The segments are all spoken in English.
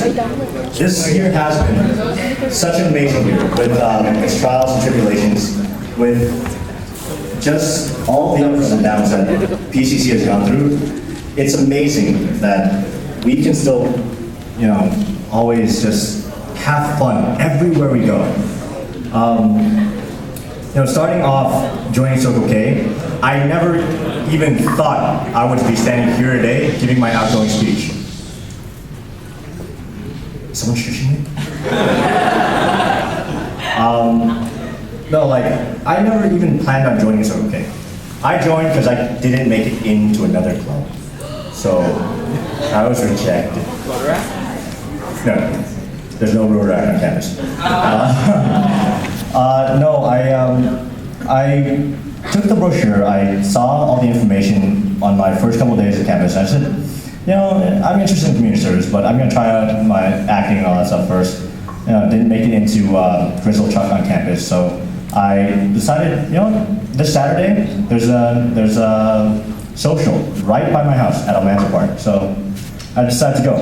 This year has been such an amazing year with its trials and tribulations, with just all the ups and downs that PCC has gone through. It's amazing that we can still, always just have fun everywhere we go. Starting off joining Circle K, I never even thought I would be standing here today giving my outgoing speech. Someone shushing me? No, I never even planned on joining Circle K. I joined because I didn't make it into another club. So, I was rejected. No, there's no road rack on campus. I took the brochure, I saw all the information on my first couple of days at campus, and I said, I'm interested in community service, but I'm going to try out my acting and all that stuff first. Didn't make it into Grizzle Chuck on campus, so I decided, this Saturday, there's a social right by my house at Almanza Park, so I decided to go.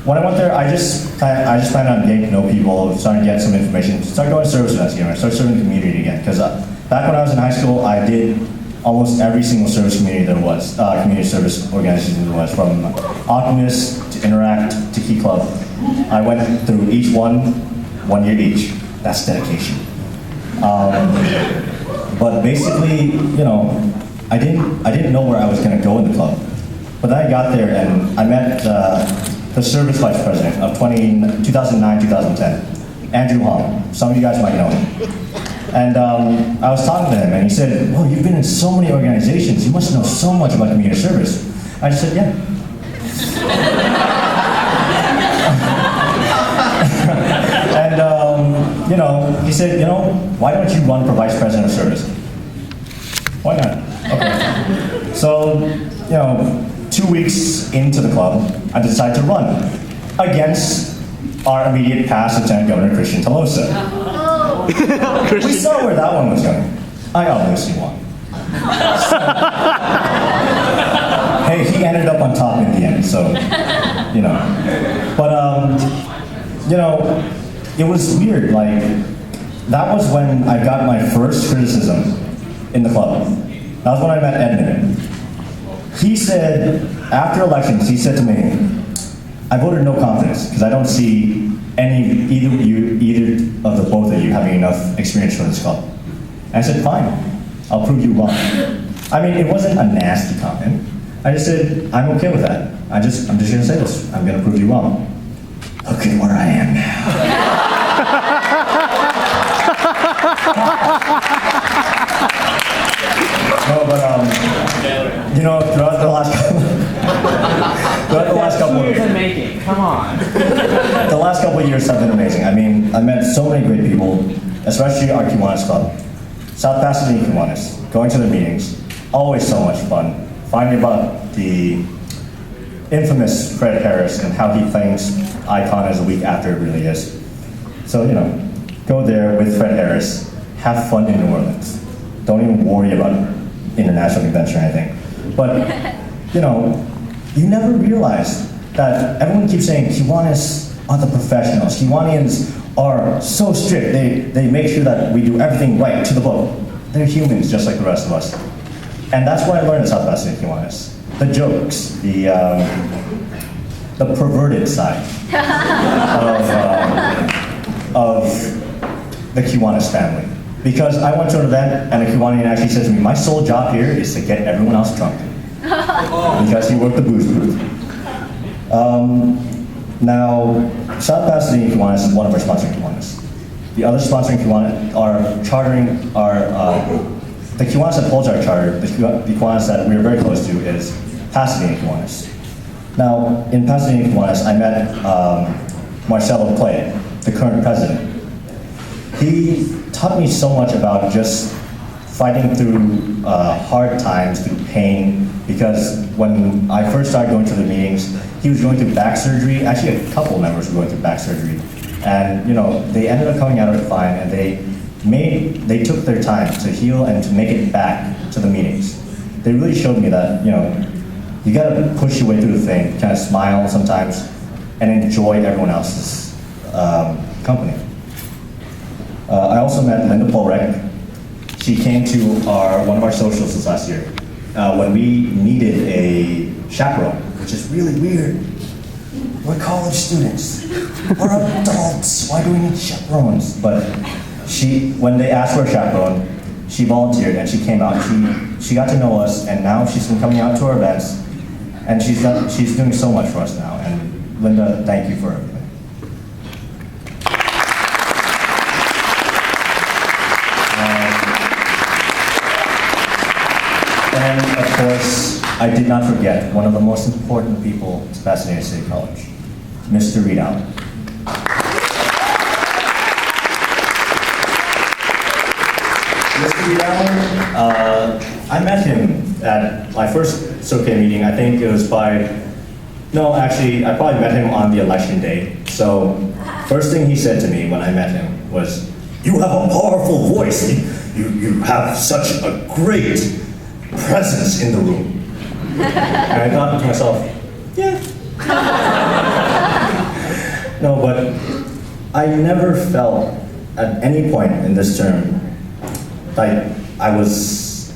When I went there, I just planned on getting to know people, starting to get some information, start going to service events again, start serving the community again. Because back when I was in high school, I did almost every single service community there was, community service organization there was, from Optimus to Interact to Key Club. I went through each one year each. That's dedication. But basically, I didn't know where I was going to go in the club. But then I got there and I met the service vice president of 2009-2010, Andrew Hong. Some of you guys might know him. And I was talking to him, and he said, "Well, you've been in so many organizations. You must know so much about community service." I just said, "Yeah." And he said, "Why don't you run for vice president of service?" Why not? Okay. So, 2 weeks into the club, I decided to run against our immediate past Lieutenant Governor Christian Tolosa. We saw where that one was going. I obviously won. Hey, he ended up on top in the end, so, But, it was weird. That was when I got my first criticism in the club. That was when I met Edmund. He said, after elections, he said to me, "I voted no confidence because I don't see either of the both of you having enough experience for this club." And I said, "Fine, I'll prove you wrong." I mean, it wasn't a nasty comment. I just said, "I'm okay with that. I'm just going to say this. I'm going to prove you wrong." Look at where I am now. No, but throughout the last couple of years, making. Come on. The last couple of years have been amazing. I mean, I met so many great people, especially our Kiwanis Club, South Pasadena Kiwanis, going to the meetings, always so much fun. Finding about the infamous Fred Harris and how he thinks Icon is a week after it really is. So, go there with Fred Harris, have fun in New Orleans. Don't even worry about international convention or anything. But, you never realize that everyone keeps saying Kiwanis are the professionals. Kiwanians are so strict. They make sure that we do everything right to the book. They're humans just like the rest of us. And that's what I learned in South Pasadena Kiwanis. The jokes, the perverted side of the Kiwanis family. Because I went to an event and a Kiwanian actually said to me, "My sole job here is to get everyone else drunk." Because he worked the booze booth. Now, South Pasadena Kiwanis is one of our sponsoring Kiwanis. The other sponsoring Kiwanis are the Kiwanis that holds our charter, the Kiwanis that we're very close to is Pasadena Kiwanis. Now, in Pasadena Kiwanis, I met Marcelo Clay, the current president. He taught me so much about just fighting through hard times, through pain, because when I first started going to the meetings, he was going through back surgery. Actually, a couple members were going through back surgery. And they ended up coming out of it fine, and they took their time to heal and to make it back to the meetings. They really showed me that, you gotta push your way through the thing, kind of smile sometimes, and enjoy everyone else's company. I also met Linda Polrek. She came to one of our socials this last year when we needed a chaperone, which is really weird. We're college students. We're adults. Why do we need chaperones? But when they asked for a chaperone, she volunteered and she came out. She got to know us, and now she's been coming out to our events, and she's doing so much for us now. And Linda, thank you for everything. And of course, I did not forget one of the most important people to Pasadena State College, Mr. Reed Allen. Mr. Reed Allen, I met him at my first CKI meeting. I think it was no, actually, I probably met him on the election day. So, first thing he said to me when I met him was, "You have a powerful voice. You have such a great presence in the room." And I thought to myself, yeah. No, but I never felt at any point in this term like I was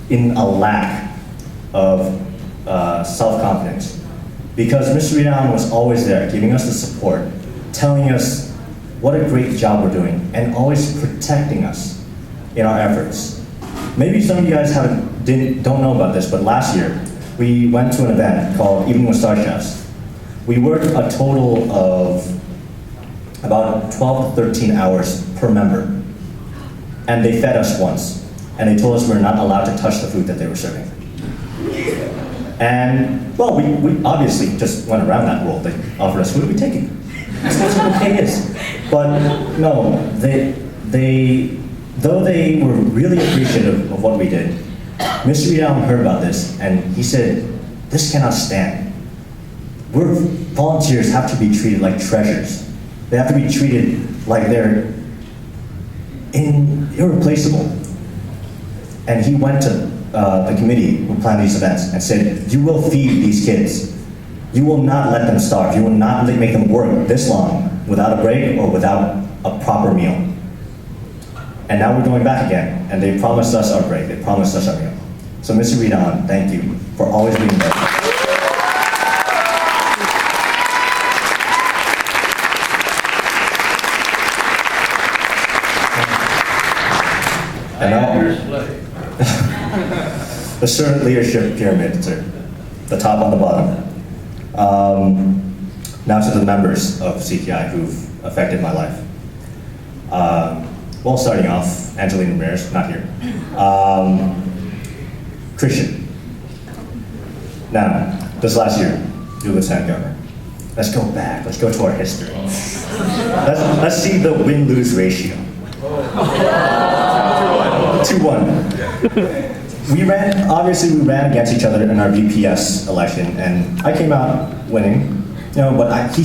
in a lack of self-confidence, because Mr. Reed Allen was always there, giving us the support, telling us what a great job we're doing, and always protecting us in our efforts. Maybe some of you guys don't know about this, but last year we went to an event called Evening with Star Chefs. We worked a total of about 12 to 13 hours per member, and they fed us once, and they told us we're not allowed to touch the food that they were serving. And well, we obviously just went around that rule. They offered us food, we take it. That's what okay is. But no, though they were really appreciative of what we did, Mr. Reed Allen heard about this, and he said, "This cannot stand. Volunteers have to be treated like treasures. They have to be treated like they're irreplaceable." And he went to the committee who planned these events and said, "You will feed these kids. You will not let them starve. You will not make them work this long without a break or without a proper meal." And now we're going back again, and they promised us our break. They promised us our meal. So Mr. Reed Allen, thank you for always being there. And now, the servant leadership pyramid, sir. The top on the bottom. Now to the members of CKI who've affected my life. Well, starting off, Angelina Ramirez, not here. Christian. Now, this last year, you were Lieutenant Governor. Let's go back, let's go to our history. Let's see the win-lose ratio. 2-1. We ran against each other in our VPS election, and I came out winning, but he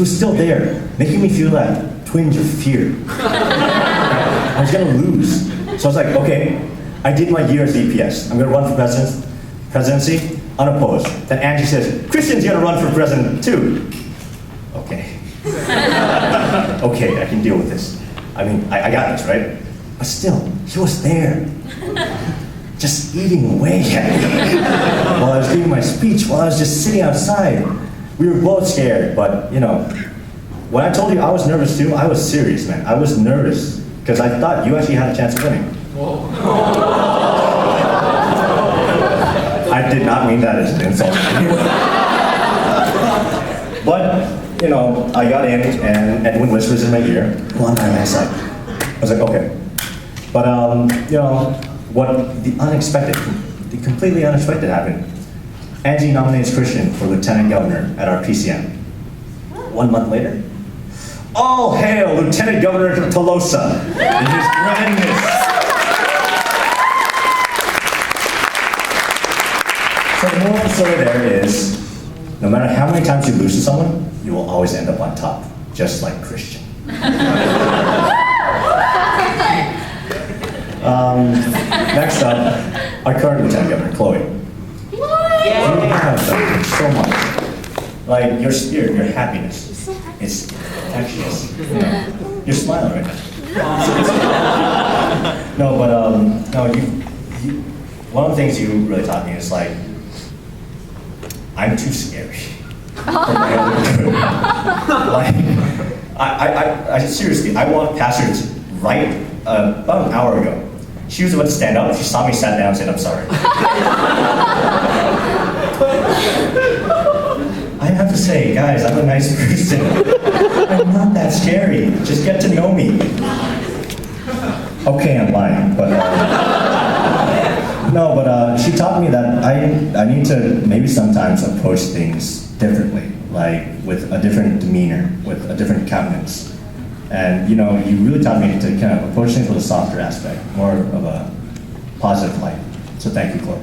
was still there, making me feel that twinge of fear. I was gonna lose. So I was like, okay, I did my year as VPS. I'm gonna run for presidency, unopposed. Then Angie says, "Christian's gonna run for president too." Okay. Okay, I can deal with this. I mean, I got this, right? But still, he was there. Just eating away at me. While I was giving my speech, while I was just sitting outside. We were both scared, but when I told you I was nervous too, I was serious, man. I was nervous, because I thought you actually had a chance of winning. I did not mean that as an insult. But, I got in, and Edwin whispers in my ear, "Come on, my side." I was like, okay. But, what the completely unexpected happened. Angie nominates Christian for Lieutenant Governor at our PCM. 1 month later, all hail Lieutenant Governor Tolosa and his grandness. So the moral of the story there is, no matter how many times you lose to someone, you will always end up on top, just like Christian. Next up, our current Lieutenant Governor, Chloe. You have done so much. Like your spirit, your happiness, it's infectious. You're smiling right now. No, but no, you. One of the things you really taught me is like, I'm too scary for my own good. Like, I seriously, I walked past her right about an hour ago. She was about to stand up. She saw me, sat down, and said, "I'm sorry." I have to say, guys, I'm a nice person. I'm not that scary. Just get to know me. Okay, I'm lying, but no, but she taught me that I need to maybe sometimes approach things differently, like with a different demeanor, with a different countenance. And you really taught me to kind of approach things with a softer aspect, more of a positive light. So thank you, Chloe.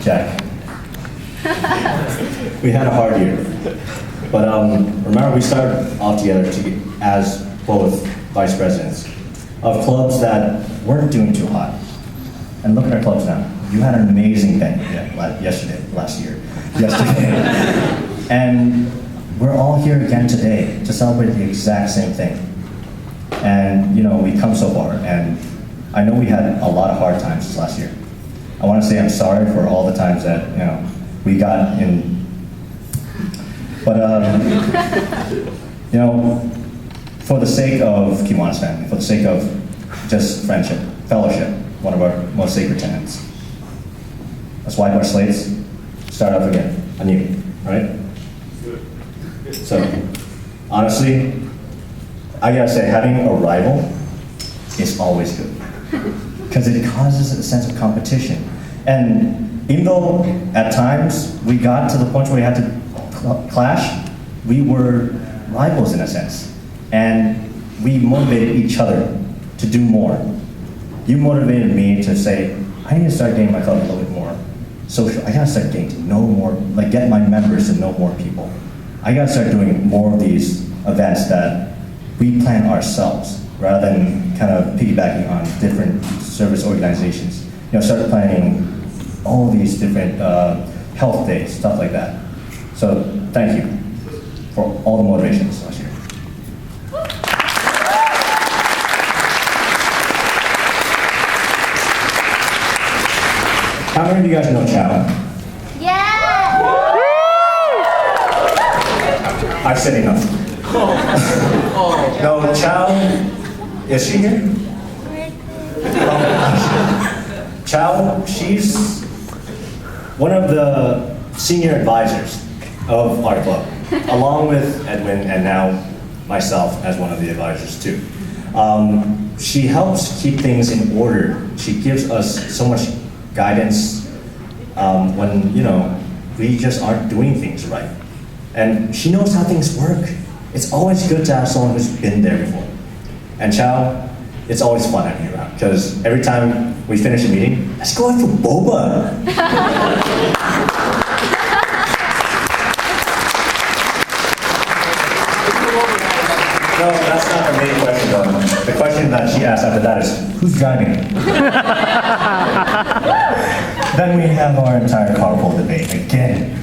Jack. We had a hard year, but remember we started off together as both vice presidents of clubs that weren't doing too hot. And look at our clubs now. You had an amazing thing last year. And we're all here again today to celebrate the exact same thing. And we come so far, and I know we had a lot of hard times this last year. I want to say I'm sorry for all the times that we got in. But for the sake of Kiwanis family, for the sake of just friendship, fellowship, one of our most sacred tenets, let's wipe our slates, start off again, anew, right? So, honestly, I gotta say, having a rival is always good. Because it causes a sense of competition. And even though at times we got to the point where we had to clash, we were rivals in a sense. And we motivated each other to do more. You motivated me to say, I need to start getting my club a little bit more social. I gotta start getting to know more, like get my members to know more people. I gotta start doing more of these events that we plan ourselves, rather than kind of piggybacking on different service organizations. Start planning all these different health days, stuff like that. So thank you for all the motivations last year. How many of you guys know Chow? Yeah! I've said enough. No, Chow, is she here? Chow, she's one of the senior advisors of our club, along with Edwin and now myself as one of the advisors too. She helps keep things in order. She gives us so much guidance when we just aren't doing things right. And she knows how things work. It's always good to have someone who's been there before. And Chow, it's always fun having you around, because every time we finish a meeting, let's go out for boba. No, that's not the main question though. The question that she asked after that is, who's driving? Then we have our entire carpool debate again.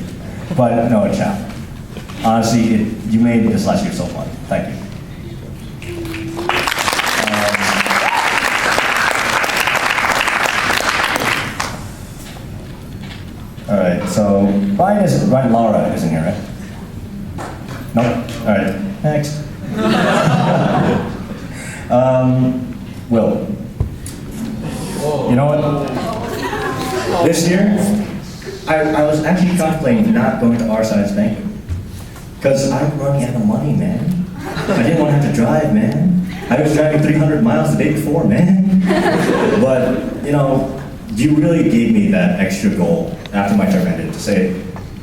But no, Chow. Honestly, you made this last year so fun. Thank you. All right, so Ryan Laura isn't here, right? No? All right, next. Will. You know what? This year, I was actually contemplating not going to our side's banquet. Because I'm running out of money, man. I didn't want to have to drive, man. I was driving 300 miles the day before, man. But, you really gave me that extra goal after my term ended to say,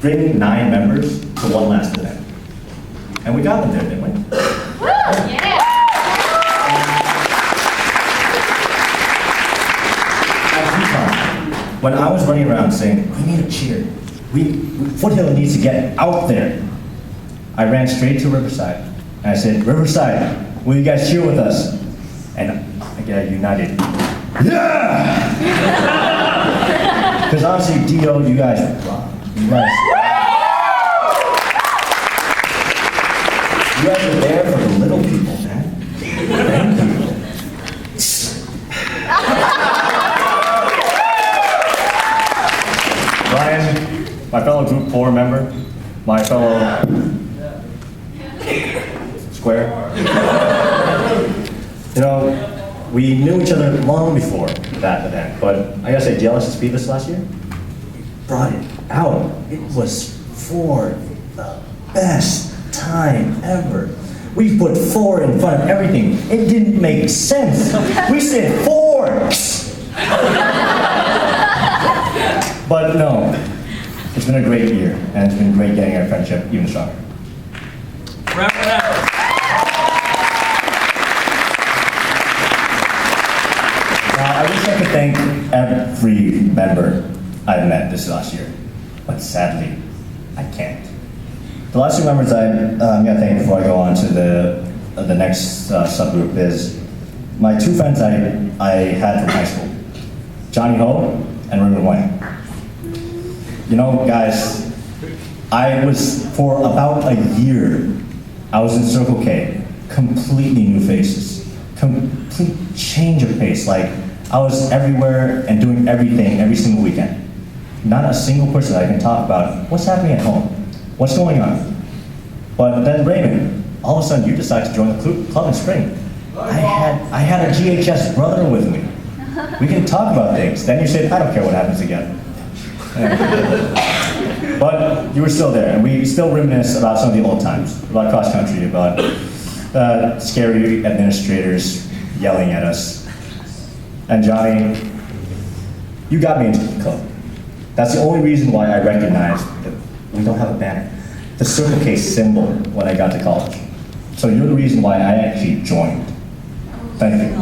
bring 9 members to one last event. And we got them there, didn't we? Yeah! When I was running around saying, we need a cheer. Foothill needs to get out there. I ran straight to Riverside. And I said, Riverside, will you guys cheer with us? And I get united. Yeah! Because honestly, Dio, you guys rock. You guys are there for the little people, man. Thank you. Ryan, my fellow Group 4 member, my fellow Square. You know, we knew each other long before that event, but I gotta say, DLSSP this last year brought it out. It was for the best time ever. We put 4 in front of everything. It didn't make sense. We said 4. But no, it's been a great year, and it's been great getting our friendship even stronger. Wrap it up. I wish I could thank every member I've met this last year, but sadly, I can't. The last 2 members I'm gonna thank before I go on to the next subgroup is my 2 friends I had from high school, Johnny Ho and Ruben Wang. You know, guys, I was, for about a year, I was in Circle K, completely new faces, complete change of pace. Like, I was everywhere and doing everything every single weekend. Not a single person I can talk about what's happening at home, what's going on. But then Raymond, all of a sudden you decide to join the club in spring. I had a GHS brother with me. We can talk about things. Then you said, I don't care what happens again. But you were still there, and we still reminisce about some of the old times, about cross country, about scary administrators yelling at us. And Johnny, you got me into the club. That's the only reason why I recognized that we don't have a banner. The Circle K symbol when I got to college. So you're the reason why I actually joined. Thank you.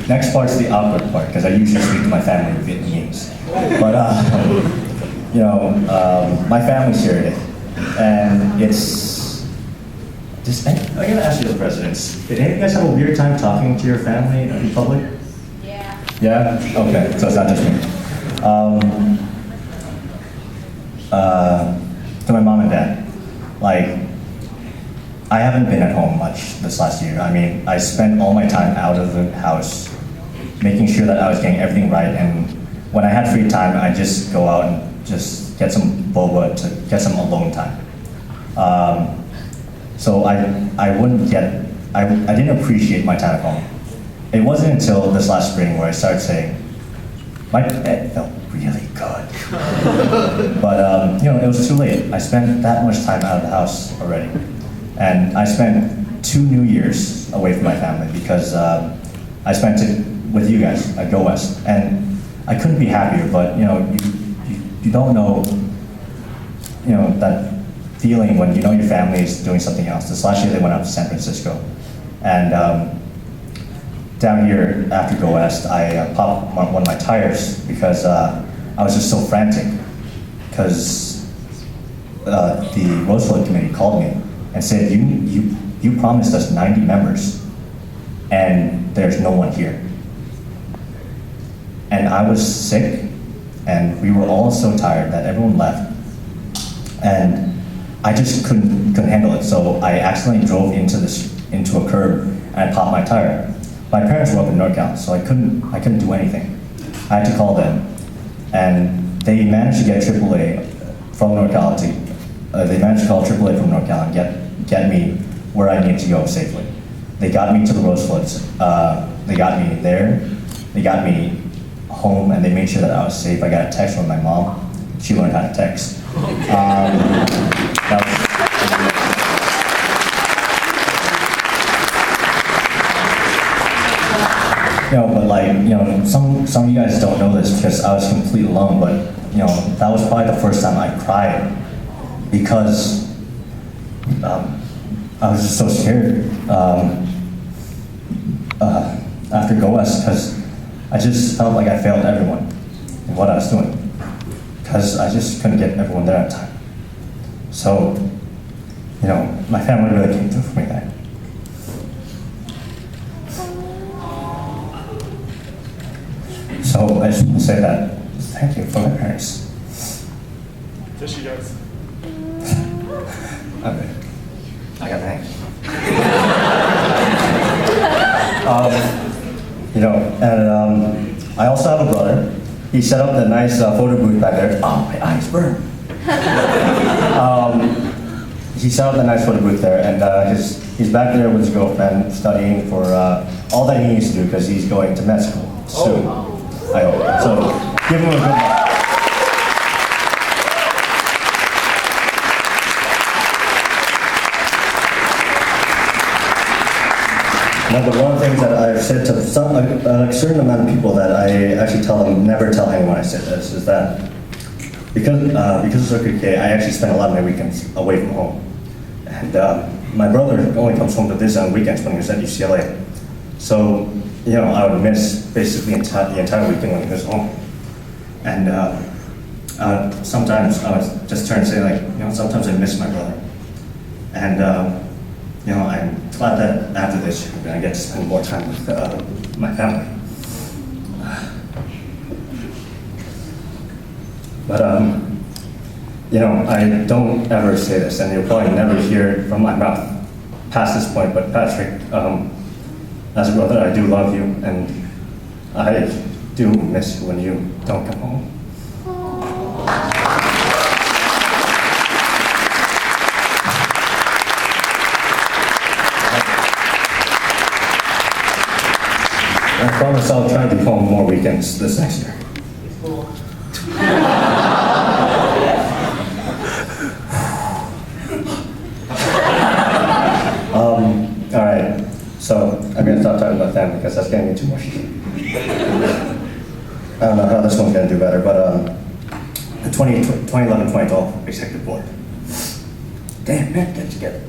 Next part's the awkward part, because I usually speak to my family in Vietnamese. But, you know, my family's here today. And it's just, I'm gonna ask you the presidents. Did any of you guys have a weird time talking to your family in public? Yeah. Yeah? Okay, so it's not just me. To my mom and dad, like, I haven't been at home much this last year. I mean, I spent all my time out of the house, making sure that I was getting everything right, and when I had free time, I'd just go out and just get some boba to get some alone time. So I didn't appreciate my time at home. It wasn't until this last spring where I started saying, my bed felt really good. But you know, it was too late. I spent that much time out of the house already. And I spent 2 New Years away from my family because I spent it with you guys at Go West. And I couldn't be happier, but you know, you don't know, you know, that feeling when you know your family is doing something else. This last year they went out to San Francisco. And down here after Go West, I popped one of my tires because I was just so frantic. Because the Roseflood Committee called me and said, you promised us 90 members and there's no one here. And I was sick and we were all so tired that everyone left. And I just couldn't handle it. So I accidentally drove into a curb and I popped my tire. My parents were up in NorCal, so I couldn't do anything. I had to call them. And they managed to get AAA from NorCal they managed to call AAA from NorCal and get me where I needed to go safely. They got me to the Rosefloods. They got me there. They got me home, and they made sure that I was safe. I got a text from my mom. She learned how to text. You know, but like, you know, some of you guys don't know this because I was completely alone, but you know, that was probably the first time I cried because I was just so scared after Go West because I just felt like I failed everyone in what I was doing because I just couldn't get everyone there on time. So, my family really came through for me there. So I just want to say that, thank you for my parents. Yes, she does. Okay. I got thanks. I also have a brother. He set up the nice photo booth back there. Oh, my eyes burn. He set up the nice photo booth there, and he's back there with his girlfriend studying for all that he needs to do because he's going to med school soon. I hope. So give him a good luck. Now, the one thing that I've said to a certain amount of people that I actually tell them, never tell anyone I said this, is that because of CKI, I actually spend a lot of my weekends away from home. And my brother only comes home to visit on weekends when he was at UCLA. So, I would miss basically the entire weekend when he was home. And sometimes I would just turn and say, like, sometimes I miss my brother. And, I'm glad that after this, I get to spend more time with my family. But, I don't ever say this, and you'll probably never hear it from my mouth past this point, but Patrick, as a brother, I do love you, and I do miss you when you don't come home. I promise I'll try to be home more weekends this next year. All right, so I'm going to stop talking about family because that's getting me too much. I don't know how this one's going to do better, but the 2011-2012 Executive Board. Damn, man, get it together.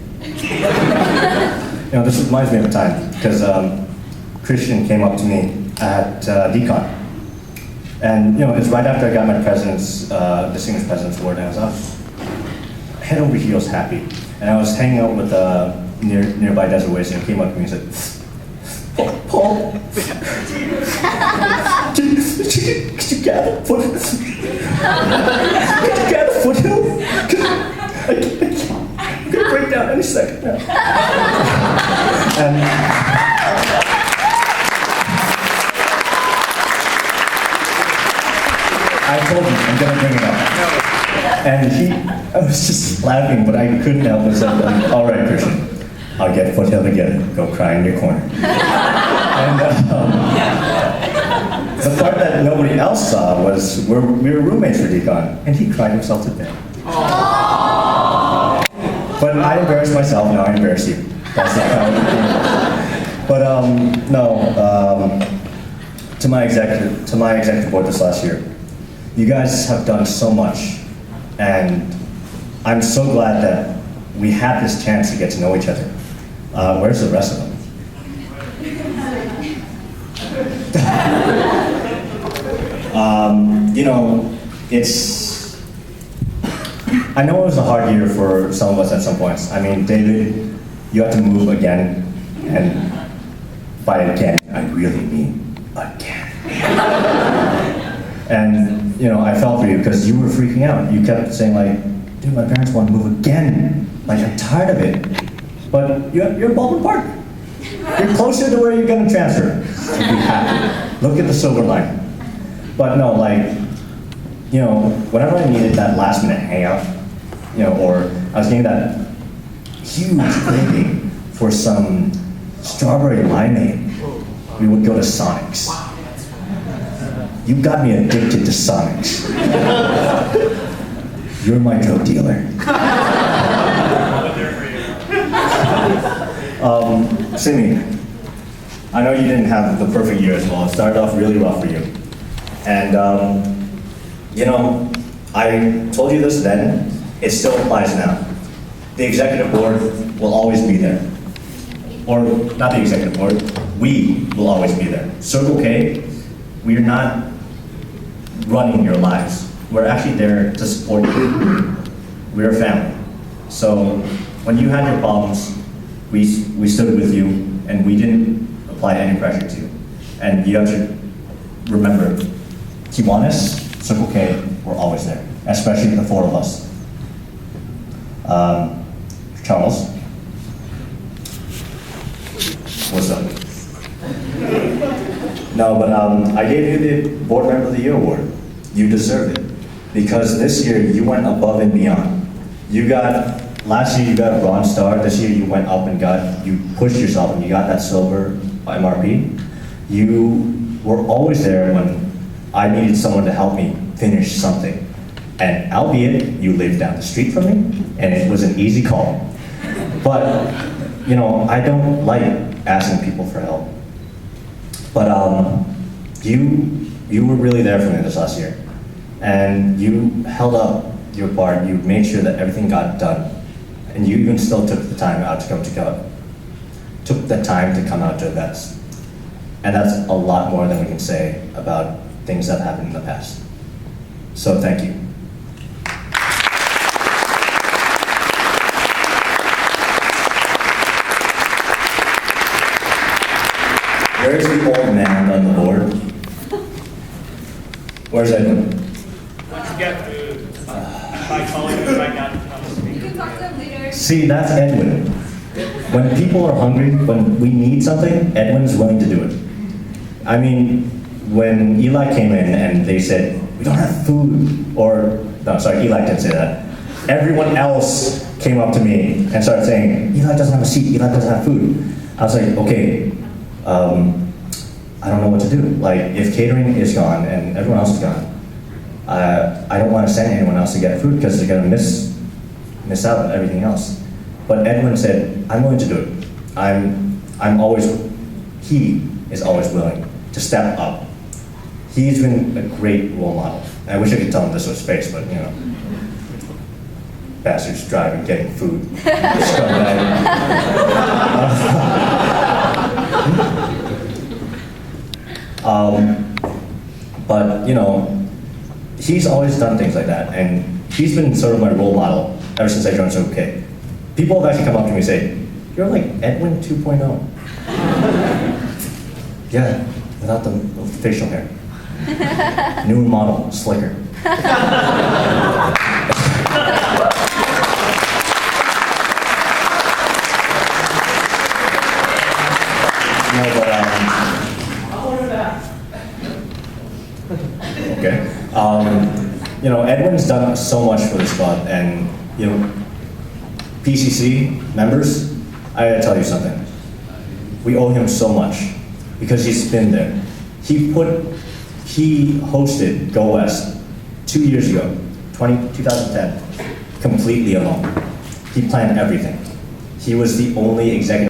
This reminds me of a time because Christian came up to me at Decon. And, it's right after I got my Distinguished President's Award, and I was head over heels happy. And I was hanging out with nearby Desert Waste, and he came up to me and said, Paul, could you gather foothill? I'm gonna break down any second now. And I told him I'm gonna bring it up. And I was just laughing, but I couldn't help myself. Like, all right, Christian, I'll get foothill together. Go cry in your corner. And the part that nobody else saw was we were roommates for Decon, and he cried himself to death. But I embarrassed myself. Now I embarrass you. That's not how it became. But to my executive board this last year, you guys have done so much, and I'm so glad that we had this chance to get to know each other. Where's the rest of them? I know it was a hard year for some of us at some points. I mean, David, you had to move again, and by again, I really mean again. And, I felt for you because you were freaking out. You kept saying, like, dude, my parents want to move again. Like, I'm tired of it. But you're in Baldwin Park. You're closer to where you're going to transfer. So be happy. Look at the silver line. But no, whenever I needed that last minute hangout, or I was getting that huge craving for some strawberry limeade, we would go to Sonic's. You got me addicted to Sonic's. You're my drug dealer. Simi, I know you didn't have the perfect year as well. It started off really rough for you. And, I told you this then, it still applies now. The executive board will always be there. Or, not the executive board, we will always be there. Circle K, we're not running your lives. We're actually there to support you. We're a family. So when you had your problems, we stood with you and we didn't apply any pressure to you. And you have to remember, Kiwanis, Circle K, we're always there, especially the four of us. Charles, what's up? No, but I gave you the Board Member of the Year award. You deserve it. Because this year you went above and beyond. Last year you got a bronze star, this year you went up and you pushed yourself and you got that silver MRP. You were always there when I needed someone to help me finish something. And albeit you lived down the street from me, and it was an easy call. But, I don't like asking people for help. But you were really there for me this last year. And you held up your part, you made sure that everything got done. And you even still took the time out to come out to events. And that's a lot more than we can say about things that happened in the past. So thank you. Where's the old man on the board? Where's Edwin? Let's get food. My colleague is right now to come speak. You can talk to them later. See, that's Edwin. When people are hungry, when we need something, Edwin's willing to do it. I mean, when Eli came in and they said, we don't have food, Eli didn't say that. Everyone else came up to me and started saying, Eli doesn't have a seat, Eli doesn't have food. I was like, okay, I don't know what to do. Like, if catering is gone and everyone else is gone, I don't want to send anyone else to get food because they're gonna miss out on everything else. But Edwin said, I'm willing to do it. He is always willing to step up. He's been a great role model. I wish I could tell him this was space, but bastards driving, getting food. But he's always done things like that, and he's been sort of my role model ever since I joined Circle K. People have actually come up to me and say, you're like Edwin 2.0. Yeah, without the facial hair. New model, slicker. Okay. Edwin's done so much for this club, and PCC members, I gotta tell you something. We owe him so much because he's been there. He hosted Go West 2 years ago, 2010, completely alone. He planned everything. He was the only executive